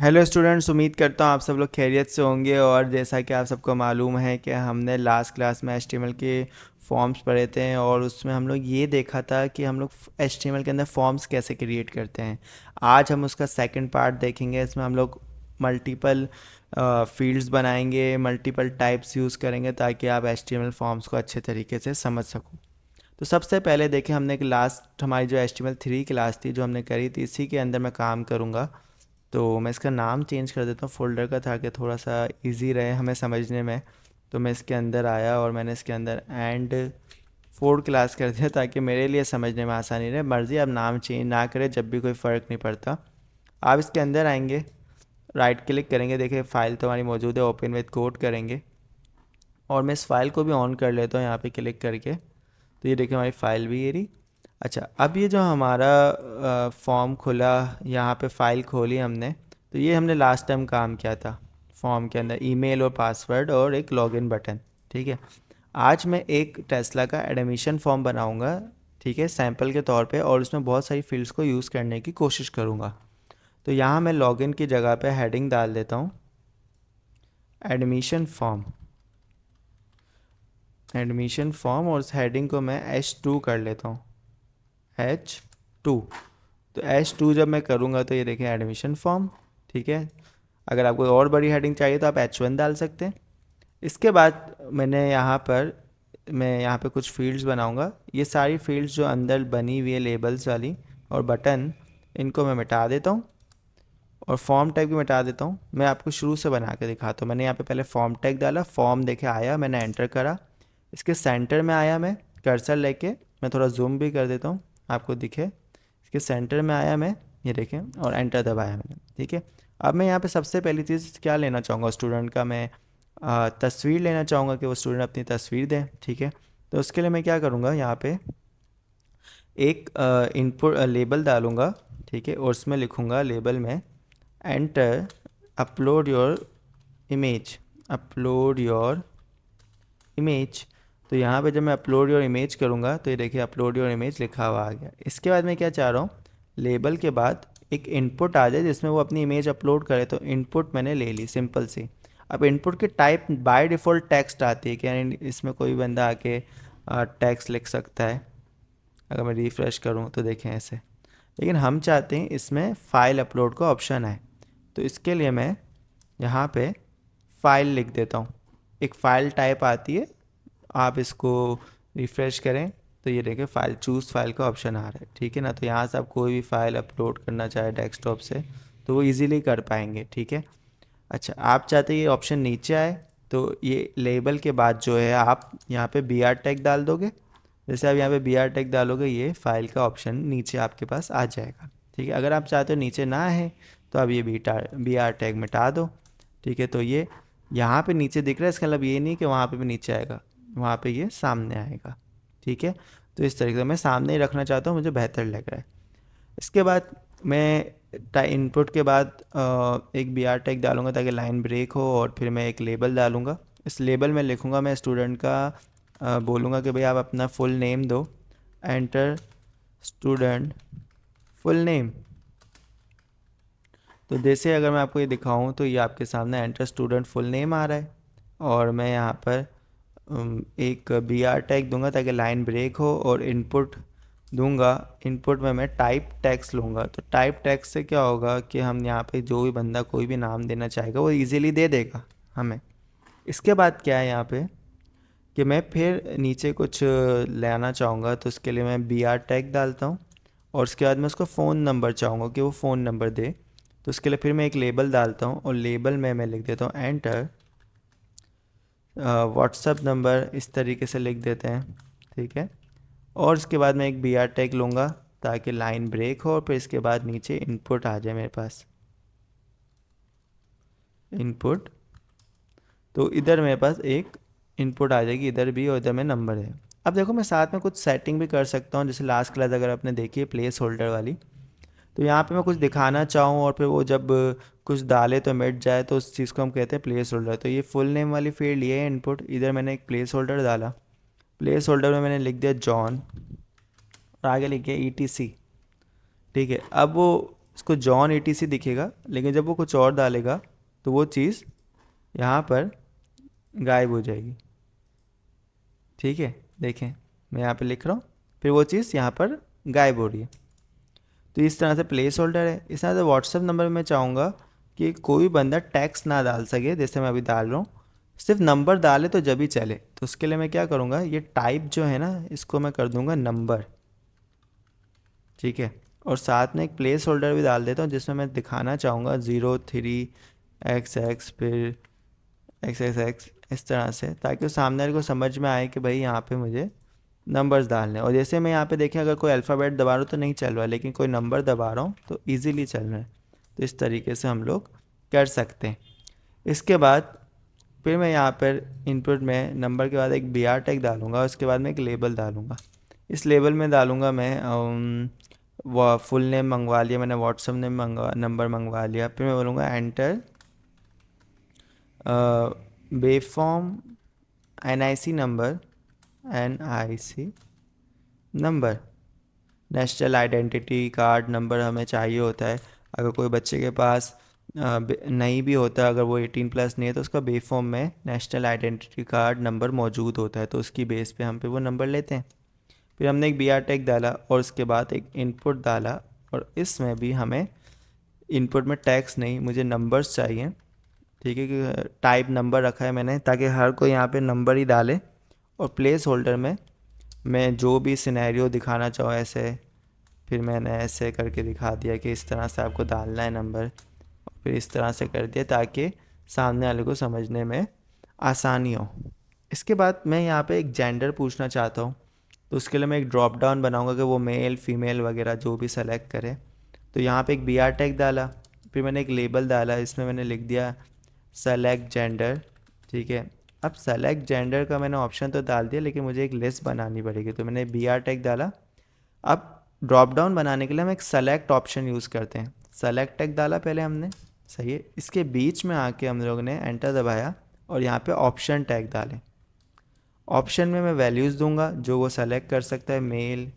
Hello students, उम्मीद करता हूँ आप सब लोग खैरियत से होंगे। और जैसा कि आप सबको मालूम है कि हमने लास्ट क्लास में एचटीएमएल के फॉर्म्स पढ़े थे और उसमें हम लोग ये देखा था कि हम लोग एचटीएमएल के अंदर फॉर्म्स कैसे क्रिएट करते हैं। आज हम उसका सेकंड पार्ट देखेंगे। इसमें हम लोग मल्टीपल फील्ड्स बनाएंगे, मल्टीपल टाइप्स यूज़ करेंगे ताकि आप एचटीएमएल फॉर्म्स को अच्छे तरीके से समझ सको। तो सबसे पहले देखें, हमने एक लास्ट हमारी जो HTML3 क्लास थी जो हमने करी थी, इसी के अंदर मैं काम करूँगा। तो मैं इसका नाम चेंज कर देता हूँ फोल्डर का, ताकि थोड़ा सा इजी रहे हमें समझने में। तो मैं इसके अंदर आया और मैंने इसके अंदर एंड 4 क्लास कर दिया ताकि मेरे लिए समझने में आसानी रहे। मर्ज़ी आप नाम चेंज ना करें, जब भी कोई फ़र्क नहीं पड़ता। आप इसके अंदर आएंगे, राइट क्लिक करेंगे, देखिए फ़ाइल तो हमारी मौजूद है, ओपन विद कोड करेंगे। और मैं इस फाइल को भी ऑन कर लेता हूँ यहाँ पे क्लिक करके। तो ये देखिए हमारी फ़ाइल भी ये रही। अच्छा, अब ये जो हमारा फॉर्म खुला, यहाँ पे फ़ाइल खोली हमने। तो ये हमने लास्ट टाइम काम किया था फॉर्म के अंदर, ईमेल और पासवर्ड और एक लॉगिन बटन। ठीक है, आज मैं एक टेस्ला का एडमिशन फॉर्म बनाऊंगा, ठीक है, सैंपल के तौर पे, और उसमें बहुत सारी फील्ड्स को यूज़ करने की कोशिश करूँगा। तो यहाँ मैं लॉगिन की जगह पे हेडिंग डाल देता हूँ, एडमिशन फॉर्म। एडमिशन फॉर्म, और उस हेडिंग को मैं H2 कर लेता हूँ, H2। तो H2 जब मैं करूँगा तो ये देखें एडमिशन फॉर्म। ठीक है, अगर आपको और बड़ी हेडिंग चाहिए तो आप H1 डाल सकते हैं। इसके बाद मैं यहाँ पे कुछ फील्ड्स बनाऊँगा। ये सारी फील्ड्स जो अंदर बनी हुई है लेबल्स वाली और बटन, इनको मैं मिटा देता हूँ और फॉर्म टैग भी मिटा देता हूँ। मैं आपको शुरू से बना के दिखाता हूँ। मैंने यहाँ पे पहले फॉर्म टैग डाला, फॉर्म देखे आया, मैंने एंटर करा, इसके सेंटर में आया मैं कर्सर लेके। मैं थोड़ा जूम भी कर देता हूँ आपको दिखे। इसके सेंटर में आया मैं, ये देखें, और एंटर दबाया मैंने। ठीक है, अब मैं यहाँ पे सबसे पहली चीज़ क्या लेना चाहूँगा, स्टूडेंट का मैं तस्वीर लेना चाहूँगा कि वो स्टूडेंट अपनी तस्वीर दें। ठीक है, तो उसके लिए मैं क्या करूँगा, यहाँ पे एक इनपुट लेबल डालूँगा। ठीक है, और उसमें लिखूँगा लेबल में enter upload your image, upload your image. तो यहाँ पे जब मैं अपलोड योर इमेज करूँगा तो ये देखिए अपलोड योर इमेज लिखा हुआ आ गया। इसके बाद मैं क्या चाह रहा हूँ, लेबल के बाद एक इनपुट आ जाए जिसमें वो अपनी इमेज अपलोड करे। तो इनपुट मैंने ले ली, सिंपल सी। अब इनपुट की टाइप बाय डिफ़ॉल्ट टेक्स्ट आती है कि यानी इसमें कोई बंदा आके टेक्स्ट लिख सकता है। अगर मैं रिफ़्रेश करूँ तो देखें ऐसे, लेकिन हम चाहते हैं इसमें फ़ाइल अपलोड का ऑप्शन है। तो इसके लिए मैं यहाँ पे फ़ाइल लिख देता हूँ। एक फ़ाइल टाइप आती है, आप इसको रिफ़्रेश करें तो ये देखिए फ़ाइल, चूज़ फ़ाइल का ऑप्शन आ रहा है। ठीक है ना, तो यहाँ से आप कोई भी फ़ाइल अपलोड करना चाहे डेस्कटॉप से तो वो इजीली कर पाएंगे। ठीक है, अच्छा, आप चाहते हैं ये ऑप्शन नीचे आए, तो ये लेबल के बाद जो है आप यहाँ पे बी आर टैग डाल दोगे। जैसे आप यहाँ पे बी आर टैग डालोगे, ये फाइल का ऑप्शन नीचे आपके पास आ जाएगा। ठीक है, अगर आप चाहते हो नीचे ना है तो आप ये बी आर टैग मिटा दो। ठीक है, तो ये यहाँ पे नीचे दिख रहा है, इसका मतलब ये नहीं कि वहाँ पे भी नीचे आएगा, वहाँ पे ये सामने आएगा। ठीक है, तो इस तरीके से मैं सामने ही रखना चाहता हूँ, मुझे बेहतर लग रहा है। इसके बाद मैं इनपुट के बाद एक बी आर टैग डालूंगा ताकि लाइन ब्रेक हो, और फिर मैं एक लेबल डालूंगा। इस लेबल में लिखूंगा, मैं स्टूडेंट का बोलूँगा कि भाई आप अपना फुल नेम दो, एंटर स्टूडेंट फुल नेम। तो जैसे अगर मैं आपको ये दिखाऊं तो ये आपके सामने एंटर स्टूडेंट फुल नेम आ रहा है। और मैं यहाँ पर एक बी आर टैग दूंगा ताकि लाइन ब्रेक हो, और इनपुट दूंगा। इनपुट में मैं टाइप टेक्स्ट लूँगा। तो टाइप टेक्स्ट से क्या होगा कि हम यहाँ पे जो भी बंदा कोई भी नाम देना चाहेगा वो इजीली दे देगा हमें। इसके बाद क्या है यहाँ पे कि मैं फिर नीचे कुछ लाना चाहूँगा, तो उसके लिए मैं बी आर टैग डालता हूँ, और उसके बाद मैं उसको फ़ोन नंबर चाहूँगा कि वो फ़ोन नंबर दे। तो उसके लिए फिर मैं एक लेबल डालता हूँ, और लेबल में मैं लिख देता हूँ एंटर व्हाट्सअप नंबर, इस तरीके से लिख देते हैं। ठीक है, और इसके बाद मैं एक बी आर टैग लूँगा ताकि लाइन ब्रेक हो, और फिर इसके बाद नीचे इनपुट आ जाए मेरे पास, इनपुट। तो इधर मेरे पास एक इनपुट आ जाएगी, इधर भी, और इधर में नंबर है। अब देखो मैं साथ में कुछ सेटिंग भी कर सकता हूँ, जैसे लास्ट क्लास अगर आपने देखी है प्लेस होल्डर वाली। तो यहाँ पे मैं कुछ दिखाना चाहूँ और फिर वो जब कुछ डाले तो मिट जाए, तो उस चीज़ को हम कहते हैं प्लेस होल्डर। तो ये फुल नेम वाली फील्ड ये है इनपुट, इधर मैंने एक प्लेस होल्डर डाला। प्लेस होल्डर में मैंने लिख दिया जॉन, और आगे लिख दिया ETC। ठीक है, अब वो उसको जॉन ETC दिखेगा, लेकिन जब वो कुछ और डालेगा तो वो चीज़ यहाँ पर गायब हो जाएगी। ठीक है, देखें मैं यहाँ पे लिख रहा हूँ, फिर वो चीज़ यहाँ पर गायब हो रही है। तो इस तरह से प्लेस होल्डर है। इस तरह से व्हाट्सएप नंबर में चाहूँगा कि कोई बंदा टेक्स्ट ना डाल सके, जैसे मैं अभी डाल रहा हूँ, सिर्फ नंबर डाले तो जब ही चले। तो उसके लिए मैं क्या करूँगा, ये टाइप जो है ना इसको मैं कर दूँगा नंबर। ठीक है, और साथ में एक प्लेस होल्डर भी डाल देता हूँ जिसमें मैं दिखाना चाहूँगा 03XX फिर XXX, इस तरह से, ताकि उस सामने वाले को समझ में आए कि भाई यहाँ पे मुझे नंबर्स डालने हैं। और जैसे मैं यहाँ पे देखें अगर कोई अल्फ़ाबेट दबा रहा हूँ तो नहीं चल रहा है, लेकिन कोई नंबर दबा रहा हूँ तो इजीली चल रहा है। तो इस तरीके से हम लोग कर सकते हैं। इसके बाद फिर मैं यहाँ पर इनपुट में नंबर के बाद एक BR टैग डालूंगा, उसके बाद मैं एक लेबल डालूंगा। इस लेबल में डालूंगा मैं वो फुल नेम मंगवा लिया मैंने, व्हाट्सअप नेम नंबर मंगवा लिया। फिर मैं बोलूँगा enter B-form NIC number, NIC number, national identity card number हमें चाहिए होता है। अगर कोई बच्चे के पास नहीं भी होता, अगर वो 18+ नहीं है, तो उसका बेफॉर्म में नेशनल आइडेंटिटी कार्ड नंबर मौजूद होता है, तो उसकी बेस पे हम पे वो नंबर लेते हैं। फिर हमने एक BR टैग डाला और उसके बाद एक इनपुट डाला, और इसमें भी हमें इनपुट में टैग्स नहीं, मुझे नंबर्स चाहिए। ठीक है, कि टाइप नंबर रखा है मैंने ताकि हर कोई यहाँ पे नंबर ही डाले। और प्लेस होल्डर में मैं जो भी सिनेरियो दिखाना चाहूँ ऐसे, फिर मैंने ऐसे करके दिखा दिया कि इस तरह से आपको डालना है नंबर, फिर इस तरह से कर दिया ताकि सामने वाले को समझने में आसानी हो। इसके बाद मैं यहाँ पे एक जेंडर पूछना चाहता हूँ, तो उसके लिए मैं एक ड्रॉप डाउन बनाऊँगा कि वो मेल फीमेल वगैरह जो भी सेलेक्ट करे। तो यहाँ पे एक BR टैग डाला, फिर मैंने एक लेबल डाला, इसमें मैंने लिख दिया सेलेक्ट जेंडर। ठीक है, अब सेलेक्ट जेंडर का मैंने ऑप्शन तो डाल दिया, लेकिन मुझे एक लिस्ट बनानी पड़ेगी, तो मैंने BR टैग डाला। अब ड्रॉप डाउन बनाने के लिए हम एक सेलेक्ट ऑप्शन यूज़ करते हैं। सेलेक्ट टैग डाला पहले हमने, सही है, इसके बीच में आके हम लोग ने एंटर दबाया और यहाँ पे ऑप्शन टैग डाले। ऑप्शन में मैं वैल्यूज़ दूंगा जो वो सेलेक्ट कर सकता है, मेल,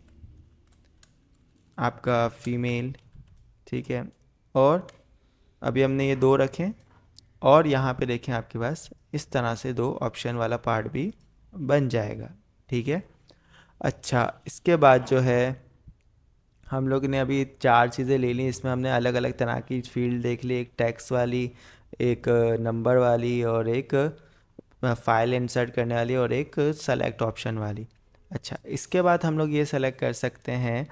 आपका फीमेल। ठीक है, और अभी हमने ये दो रखे, और यहाँ पे देखें आपके पास इस तरह से दो ऑप्शन वाला पार्ट भी बन जाएगा। ठीक है, अच्छा, इसके बाद जो है हम लोग ने अभी 4 चीज़ें ले ली, इसमें हमने अलग अलग तरह की फील्ड देख ली, एक टेक्स्ट वाली, एक नंबर वाली, और एक फाइल इंसर्ट करने वाली, और एक सेलेक्ट ऑप्शन वाली। अच्छा, इसके बाद हम लोग ये सेलेक्ट कर सकते हैं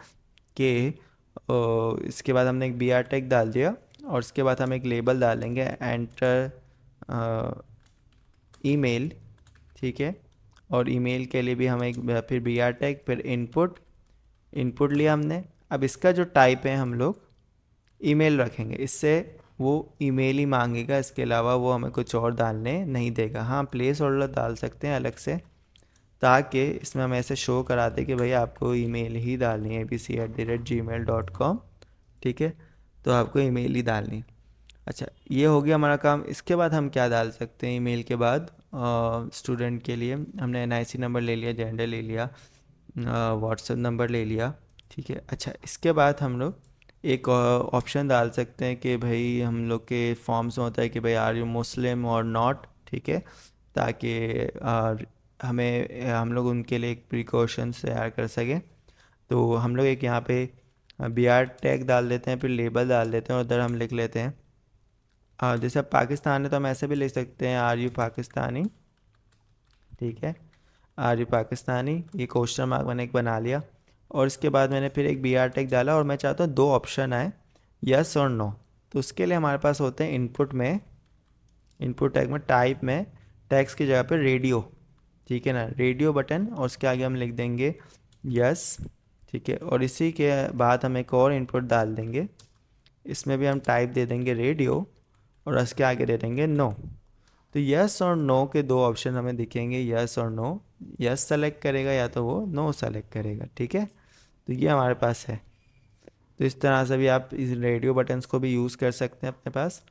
कि इसके बाद हमने एक BR टैग डाल दिया, और इसके बाद हम एक लेबल डालेंगे एंटर ईमेल। ठीक है, और ईमेल के लिए भी हम एक फिर BR टैग, फिर इनपुट लिया हमने। अब इसका जो टाइप है हम लोग ईमेल रखेंगे, इससे वो ईमेल ही मांगेगा, इसके अलावा वो हमें कुछ और डालने नहीं देगा। हाँ, प्लेस होल्डर डाल सकते हैं अलग से, ताकि इसमें हम ऐसे शो कराते कि भाई आपको ईमेल ही डालनी है abc@gmail.com। ठीक है, तो आपको ईमेल ही डालनी है। अच्छा, ये हो गया हमारा काम। इसके बाद हम क्या डाल सकते हैं ईमेल के बाद, स्टूडेंट के लिए हमने NIC नंबर ले लिया, जेंडर ले लिया, व्हाट्सएप नंबर ले लिया। ठीक है, अच्छा, इसके बाद हम लोग एक ऑप्शन डाल सकते हैं कि भाई हम लोग के फॉर्म्स में होता है कि भाई आर यू मुस्लिम और नॉट। ठीक है, ताकि हम लोग उनके लिए एक प्रिकॉशंस तैयार कर सकें। तो हम लोग एक यहाँ पे BR टैग डाल देते हैं, फिर लेबल डाल देते हैं, और उधर हम लिख लेते हैं जैसे अब पाकिस्तान है तो हम ऐसे भी लिख सकते हैं आर यू पाकिस्तानी। ठीक है, आर यू पाकिस्तानी, ये क्वेश्चन मार्क मैंने एक बना लिया, और इसके बाद मैंने फिर एक BR टैग डाला, और मैं चाहता हूँ दो ऑप्शन आए, यस और नो। तो उसके लिए हमारे पास होते हैं इनपुट टैग में टाइप में टैग्स की जगह पे रेडियो। ठीक है ना, रेडियो बटन, और उसके आगे हम लिख देंगे यस। ठीक है, और इसी के बाद हम एक और इनपुट डाल देंगे, इसमें भी हम टाइप दे देंगे रेडियो, और उसके आगे दे देंगे नो। तो यस और नो के दो ऑप्शन हमें दिखेंगे, यस और नो। यस सेलेक्ट करेगा या तो वो नो सेलेक्ट करेगा। ठीक है, तो ये हमारे पास है। तो इस तरह से भी आप इस रेडियो बटन्स को भी यूज़ कर सकते हैं अपने पास।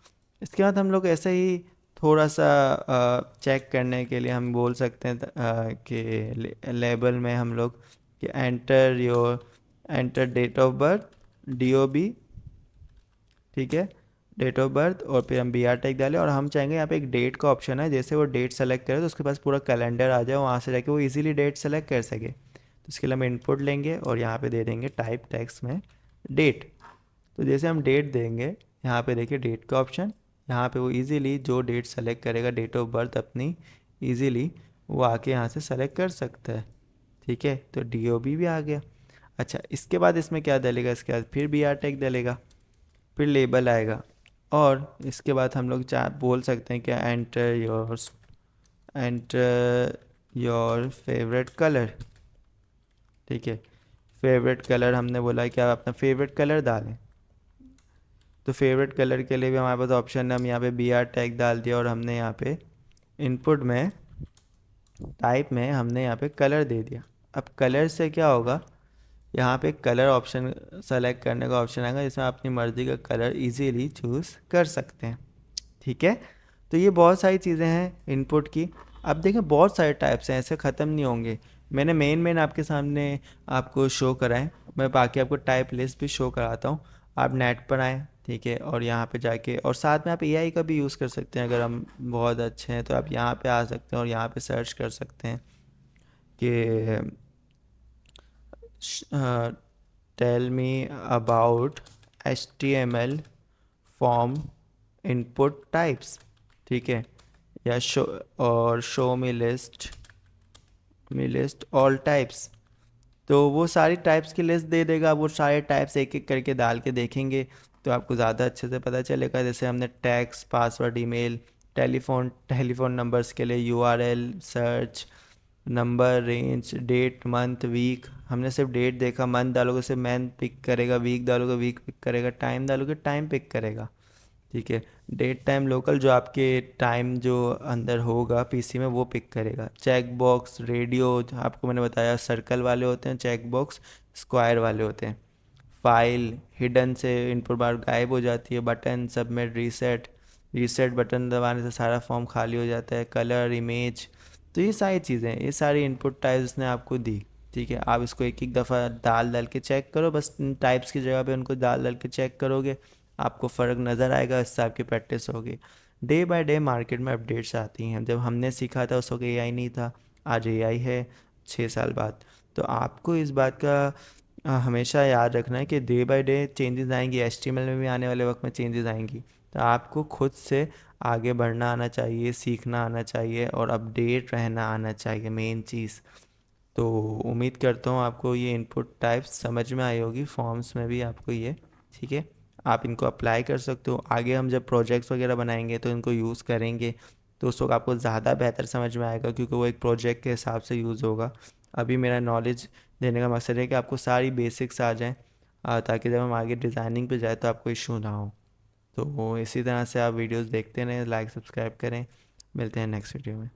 इसके बाद हम लोग ऐसे ही थोड़ा सा चेक करने के लिए हम बोल सकते हैं कि लेबल में हम लोग कि enter date of birth, DOB, ठीक है, डेट ऑफ बर्थ, और फिर हम बी आर टैग डालें, और हम चाहेंगे यहाँ पे एक डेट का ऑप्शन है, जैसे वो डेट सेलेक्ट करे तो उसके पास पूरा कैलेंडर आ जाए, वहाँ से जाके वो इजीली डेट सेलेक्ट कर सके। तो इसके लिए हम इनपुट लेंगे और यहाँ पे दे देंगे टाइप टेक्स्ट में डेट। तो जैसे हम डेट देंगे, यहाँ पे देखिए डेट का ऑप्शन, यहाँ पे वो इजीली जो डेट सेलेक्ट करेगा डेट ऑफ बर्थ अपनी, इजीली वो आके यहाँ से सेलेक्ट कर सकता है। ठीक है, तो डी ओ बी भी आ गया। अच्छा, इसके बाद इसमें क्या डलेगा, इसके बाद फिर बी आर टैग डलेगा, फिर लेबल आएगा, और इसके बाद हम लोग चाह बोल सकते हैं कि एंटर योर फेवरेट कलर। ठीक है, फेवरेट कलर हमने बोला कि आप अपना फेवरेट कलर डालें। तो फेवरेट कलर के लिए भी हमारे पास ऑप्शन है, हम यहाँ पे बी आर टैग डाल दिया, और हमने यहाँ पे इनपुट में टाइप में हमने यहाँ पे कलर दे दिया। अब कलर से क्या होगा, यहाँ पे कलर ऑप्शन सेलेक्ट करने का ऑप्शन आएगा, जिसमें आप अपनी मर्ज़ी का कलर इजीली चूज़ कर सकते हैं। ठीक है, तो ये बहुत सारी चीज़ें हैं इनपुट की। अब देखें बहुत सारे टाइप्स हैं, ऐसे ख़त्म नहीं होंगे। मैंने मेन आपके सामने आपको शो कराएं, मैं बाकी आपको टाइप लिस्ट भी शो कराता हूँ। आप नेट पर आएँ, ठीक है, और यहाँ पे जाके, और साथ में आप एआई का भी यूज़ कर सकते हैं, अगर हम बहुत अच्छे हैं तो आप यहाँ पे आ सकते हैं और यहाँ पे सर्च कर सकते हैं कि tell me about HTML form input types. ठीक है, या show me list all types. तो वो सारी टाइप्स की लिस्ट दे देगा, वो सारे टाइप्स एक एक करके डाल के देखेंगे तो आपको ज़्यादा अच्छे से पता चलेगा। जैसे हमने text, password, email, telephone numbers के लिए URL, search, number, range, date, month, week. हमने सिर्फ डेट देखा, मंथ डालोगे सिर्फ मंथ पिक करेगा, वीक डालोगे वीक पिक करेगा, टाइम डालोगे टाइम पिक करेगा। ठीक है, डेट टाइम लोकल, जो आपके टाइम जो अंदर होगा पीसी में वो पिक करेगा। चेक बॉक्स, रेडियो, आपको मैंने बताया सर्कल वाले होते हैं चेक बॉक्स, स्क्वायर वाले होते हैं। फाइल हिडन से इनपुट बार गायब हो जाती है। Button, submit, reset, reset button दबाने से सारा फॉर्म खाली हो जाता है। कलर, इमेज, तो ये सारी चीज़ें, ये सारी इनपुट टाइप्स ने आपको दी। ठीक है, आप इसको एक एक दफ़ा डाल डाल के चेक करो, बस टाइप्स की जगह पे उनको डाल डाल के चेक करोगे, आपको फ़र्क नज़र आएगा, इससे आपकी प्रैक्टिस होगी। डे बाय डे मार्केट में अपडेट्स आती हैं। जब हमने सीखा था उस वक्त एआई नहीं था, आज एआई है 6 साल बाद। तो आपको इस बात का हमेशा याद रखना है कि डे बाय डे चेंजेस आएंगी, एचटीएमएल में भी आने वाले वक्त में चेंजेस आएंगी। तो आपको खुद से आगे बढ़ना आना चाहिए, सीखना आना चाहिए, और अपडेट रहना आना चाहिए, मेन चीज़। तो उम्मीद करता हूँ आपको ये इनपुट टाइप्स समझ में आई होगी, फॉर्म्स में भी आपको ये। ठीक है, आप इनको अप्लाई कर सकते हो। आगे हम जब प्रोजेक्ट्स वगैरह बनाएंगे तो इनको यूज़ करेंगे, तो उस वक्त आपको ज़्यादा बेहतर समझ में आएगा, क्योंकि वो एक प्रोजेक्ट के हिसाब से यूज़ होगा। अभी मेरा नॉलेज देने का मकसद है कि आपको सारी बेसिक्स आ जाएँ, ताकि जब हम आगे डिज़ाइनिंग पे जाए तो आपको इशू ना हो। तो इसी तरह से आप वीडियोस देखते रहें, लाइक सब्सक्राइब करें। मिलते हैं नेक्स्ट वीडियो में।